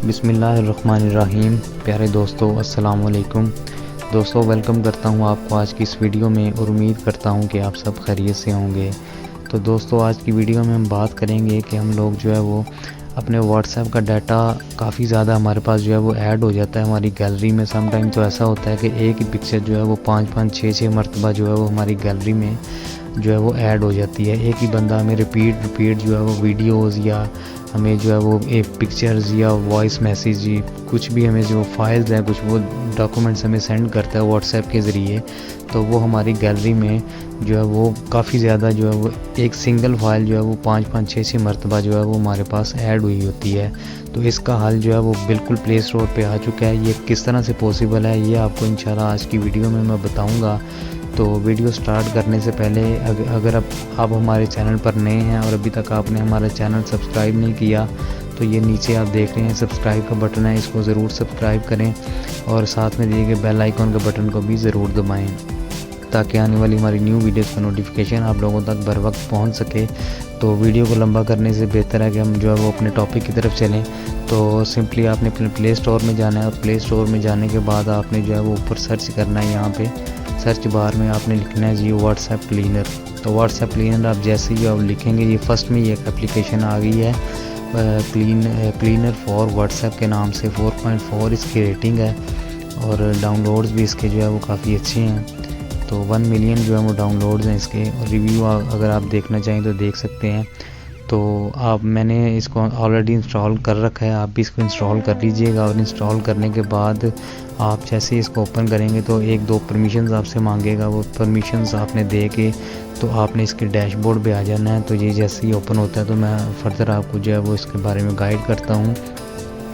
बिस्मिल्लाहिर्रहमानिर्रहीम। प्यारे दोस्तों, अस्सलाम वालेकुम। दोस्तों, वेलकम करता हूं आपको आज की इस वीडियो में और उम्मीद करता हूं कि आप सब खैरियत से होंगे। तो दोस्तों, आज की वीडियो में हम बात करेंगे कि हम लोग जो है वो अपने व्हाट्सएप का डाटा काफ़ी ज़्यादा हमारे पास जो है वो ऐड हो जाता है हमारी गैलरी में। समटाइम तो ऐसा होता है कि एक ही पिक्चर जो है वो 5-5 6-6 मरतबा जो है वो हमारी गैलरी में जो है वो ऐड हो जाती है। एक ही बंदा हमें रिपीट जो है वो वीडियोज़ या हमें जो है वो एक पिक्चर्स या वॉइस मैसेज कुछ भी हमें जो फाइल्स हैं, कुछ वो डॉक्यूमेंट्स हमें सेंड करता है व्हाट्सएप के ज़रिए, तो वो हमारी गैलरी में जो है वो काफ़ी ज़्यादा जो है वो एक सिंगल फाइल जो है वो 5-5 6-6 मरतबा जो है वो हमारे पास ऐड हुई होती है। तो इसका हल जो है वो बिल्कुल प्ले स्टोर पे आ चुका है। ये किस तरह से पॉसिबल है ये आपको इंशाल्लाह आज की वीडियो में मैं बताऊँगा। तो वीडियो स्टार्ट करने से पहले अगर आप हमारे चैनल पर नए हैं और अभी तक आपने हमारा चैनल सब्सक्राइब नहीं किया, तो ये नीचे आप देख रहे हैं सब्सक्राइब का बटन है, इसको ज़रूर सब्सक्राइब करें और साथ में दिए गए बेल आइकॉन के बटन को भी ज़रूर दबाएं ताकि आने वाली हमारी न्यू वीडियोज़ का नोटिफिकेशन आप लोगों तक बर वक्त पहुँच सके। तो वीडियो को लंबा करने से बेहतर है कि हम जो है वो अपने टॉपिक की तरफ चलें। तो सिंपली आपने अपने प्ले स्टोर में जाना है और प्ले स्टोर में जाने के बाद आपने जो है वो ऊपर सर्च करना है। यहाँ पे सर्च बार में आपने लिखना है जी व्हाट्सएप क्लीनर। तो व्हाट्सएप क्लीनर आप जैसे ही आप लिखेंगे, ये फर्स्ट में ये एक एप्लीकेशन आ गई है क्लीनर फॉर व्हाट्सएप के नाम से। 4.4 इसकी रेटिंग है और डाउनलोड्स भी इसके जो है वो काफ़ी अच्छे हैं। तो 1 मिलियन जो है वो डाउनलोड्स हैं इसके और रिव्यू अगर आप देखना चाहें तो देख सकते हैं। तो मैंने इसको ऑलरेडी इंस्टॉल कर रखा है, आप भी इसको इंस्टॉल कर लीजिएगा और इंस्टॉल करने के बाद आप जैसे ही इसको ओपन करेंगे तो 1-2 परमिशंस आपसे मांगेगा। वो परमिशंस आपने दे के तो आपने इसके डैशबोर्ड पे आ जाना है। तो ये जैसे ही ओपन होता है तो मैं फर्दर आपको जो है वो इसके बारे में गाइड करता हूँ।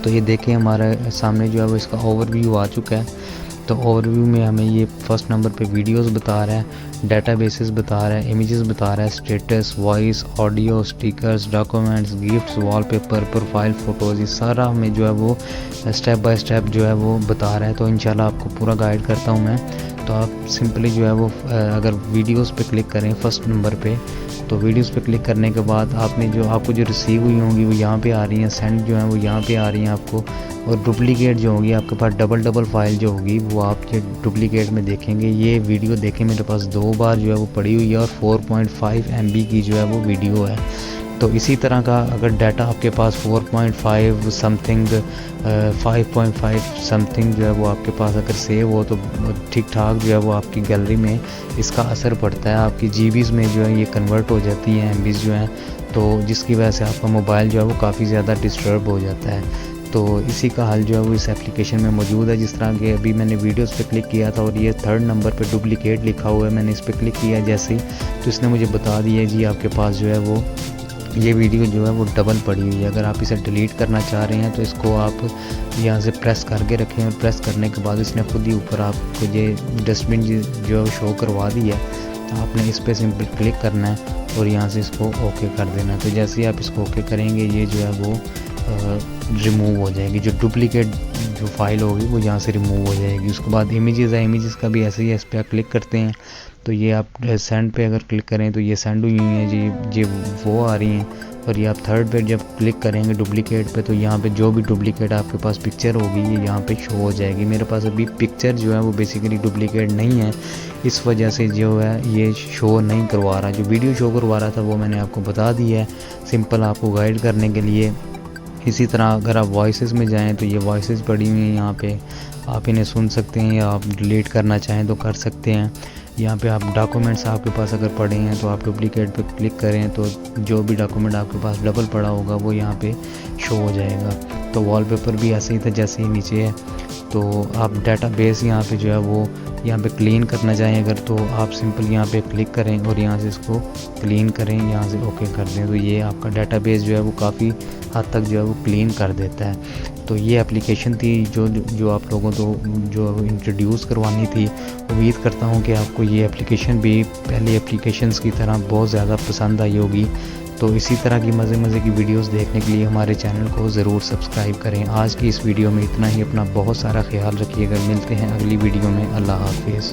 तो ये देखें हमारे सामने जो है वो इसका ओवरव्यू आ चुका है। तो ओवरव्यू में हमें ये फर्स्ट नंबर पे वीडियोस बता रहा है, डेटाबेसेस बता रहा है, इमेजेस बता रहा है, status, voice, audio, stickers, documents, gifts, wallpaper, profile photos, ये सारा हमें जो है वो स्टेप बाय स्टेप जो है वो बता रहा है। तो इंशाल्लाह आपको पूरा गाइड करता हूँ मैं। तो आप सिंपली जो है वो अगर वीडियोस पे क्लिक करें फर्स्ट नंबर पे, तो वीडियोस पे क्लिक करने के बाद आपको जो रिसीव हुई होंगी वो यहाँ पे आ रही हैं, सेंड जो है वो यहाँ पे आ रही हैं आपको। और डुप्लीकेट जो होगी आपके पास डबल फाइल जो होगी वो आप ये डुप्लीकेट में देखेंगे। ये वीडियो देखें मेरे पास 2 बार जो है वो पड़ी हुई है और 4.5 MB की जो है वो वीडियो है। तो इसी तरह का अगर डाटा आपके पास 4.5 समथिंग 5.5 समथिंग जो है वो आपके पास अगर सेव हो तो ठीक ठाक जो है वो आपकी गैलरी में इसका असर पड़ता है। आपकी जीबीज़ में जो है ये कन्वर्ट हो जाती हैं, MBs जो हैं, तो जिसकी वजह से आपका मोबाइल जो है वो काफ़ी ज़्यादा डिस्टर्ब हो जाता है। तो इसी का हल जो है वो इस एप्लीकेशन में मौजूद है। जिस तरह के अभी मैंने वीडियोस पे क्लिक किया था और ये 3rd नंबर पे डुप्लीकेट लिखा हुआ है, मैंने इस पर क्लिक किया जैसे ही तो इसने मुझे बता दिया जी आपके पास जो है वो ये वीडियो जो है वो डबल पड़ी हुई है। अगर आप इसे डिलीट करना चाह रहे हैं तो इसको आप यहाँ से प्रेस करके रखें और प्रेस करने के बाद इसने खुद ही ऊपर आपको ये डस्टबिन जो है शो करवा दी है। तो आपने इस पर सिंपल क्लिक करना है और यहाँ से इसको ओके कर देना है। तो जैसे ही आप इसको ओके करेंगे ये जो है वो रिमूव हो जाएगी, जो डुप्लीकेट जो फाइल होगी वो यहाँ से रिमूव हो जाएगी। उसके बाद इमेजेस है, इमेजेस का भी ऐसे ही इस पर क्लिक करते हैं तो ये आप सेंड पे अगर क्लिक करें तो ये सेंड हुई हैं जी वो आ रही हैं। और ये आप 3rd पे जब क्लिक करेंगे डुप्लीकेट पे तो यहाँ पे जो भी डुप्लीकेट आपके पास पिक्चर होगी ये यहाँ पे शो हो जाएगी। मेरे पास अभी पिक्चर जो है वो बेसिकली डुप्लीकेट नहीं है, इस वजह से जो है ये शो नहीं करवा रहा। जो वीडियो शो करवा रहा था वो मैंने आपको बता दिया है सिंपल आपको गाइड करने के लिए। इसी तरह अगर आप वॉइसेस में जाएं तो ये वॉइसेस पड़ी हुई हैं, यहाँ पे आप इन्हें सुन सकते हैं या आप डिलीट करना चाहें तो कर सकते हैं। यहाँ पे आप डॉक्यूमेंट्स आपके पास अगर पड़े हैं तो आप डुप्लीकेट पे क्लिक करें तो जो भी डॉक्यूमेंट आपके पास डबल पड़ा होगा वो यहाँ पे शो हो जाएगा। तो वॉलपेपर भी ऐसे ही था जैसे ही नीचे है। तो आप डेटाबेस यहाँ पे जो है वो यहाँ पे क्लीन करना चाहें अगर तो आप सिंपल यहाँ पे क्लिक करें और यहाँ से इसको क्लीन करें, यहाँ से ओके कर दें तो ये आपका डेटाबेस जो है वो काफ़ी हद तक जो है वो क्लीन कर देता है। तो ये एप्लीकेशन थी जो आप लोगों को जो इंट्रोड्यूस करवानी थी। उम्मीद करता हूँ कि आपको ये एप्लीकेशन भी पहले एप्लीकेशंस की तरह बहुत ज़्यादा पसंद आई होगी। तो इसी तरह की मज़े की वीडियोस देखने के लिए हमारे चैनल को ज़रूर सब्सक्राइब करें। आज की इस वीडियो में इतना ही। अपना बहुत सारा ख्याल रखिएगा। मिलते हैं अगली वीडियो में। अल्लाह हाफिज़।